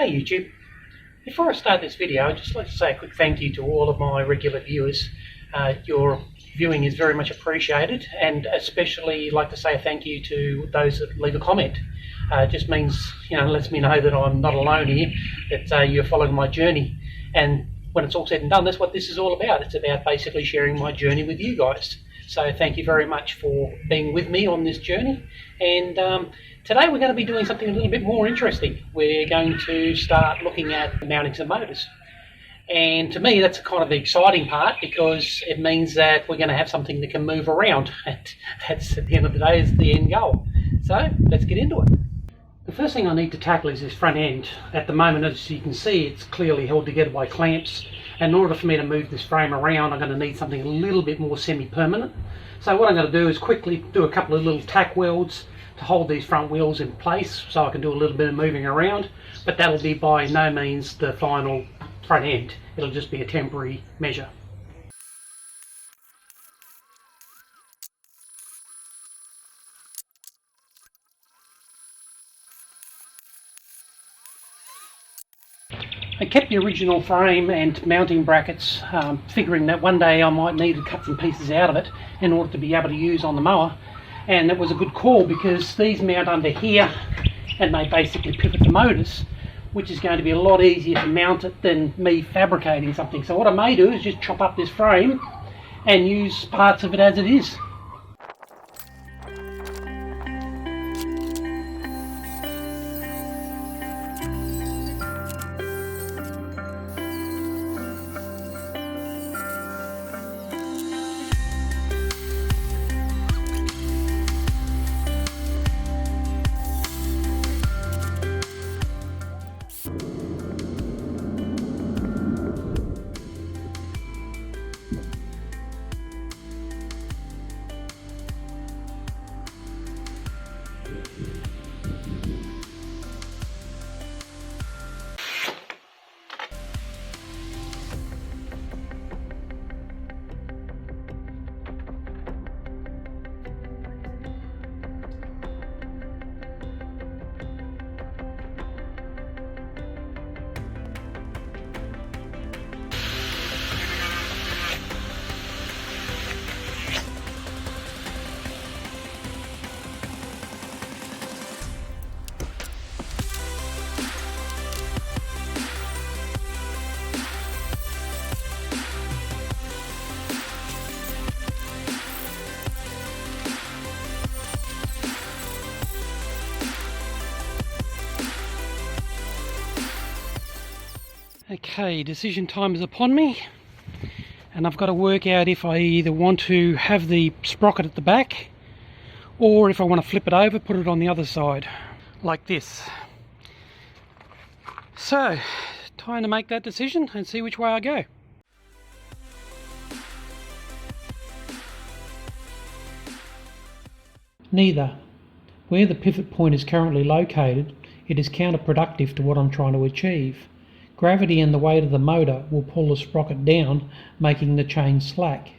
Hey YouTube, before I start this video I'd just like to say a quick thank you to all of my regular viewers. Your viewing is very much appreciated, and especially like to say a thank you to those that leave a comment. It just means, lets me know that I'm not alone here, that you're following my journey. And when it's all said and done, that's what this is all about. It's about basically sharing my journey with you guys. So thank you very much for being with me on this journey. And today we're going to be doing something a little bit more interesting. We're going to start looking at mounting some motors. And to me that's kind of the exciting part, because it means that we're going to have something that can move around. And that's, at the end of the day, is the end goal. So let's get into it. The first thing I need to tackle is this front end. At the moment, as you can see, it's clearly held together by clamps. And in order for me to move this frame around, I'm going to need something a little bit more semi-permanent. So what I'm going to do is quickly do a couple of little tack welds to hold these front wheels in place, so I can do a little bit of moving around. But that'll be by no means the final front end. It'll just be a temporary measure. I kept the original frame and mounting brackets, figuring that one day I might need to cut some pieces out of it in order to be able to use on the mower. And it was a good call, because these mount under here and they basically pivot the motors, which is going to be a lot easier to mount it than me fabricating something. So what I may do is just chop up this frame and use parts of it as it is. Okay, decision time is upon me, and I've got to work out if I either want to have the sprocket at the back, or if I want to flip it over, put it on the other side, like this. So, time to make that decision and see which way I go. Neither. Where the pivot point is currently located, it is counterproductive to what I'm trying to achieve. Gravity and the weight of the motor will pull the sprocket down, making the chain slack.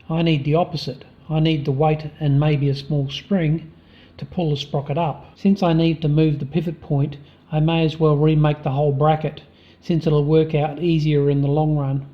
I need the opposite. I need the weight and maybe a small spring to pull the sprocket up. Since I need to move the pivot point, I may as well remake the whole bracket, since it'll work out easier in the long run.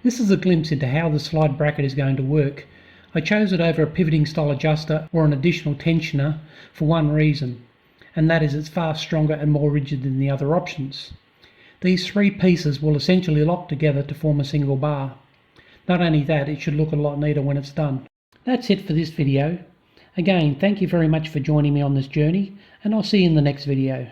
This is a glimpse into how the slide bracket is going to work. I chose it over a pivoting style adjuster or an additional tensioner for one reason, and that is it's far stronger and more rigid than the other options. These three pieces will essentially lock together to form a single bar. Not only that, it should look a lot neater when it's done. That's it for this video. Again, thank you very much for joining me on this journey, and I'll see you in the next video.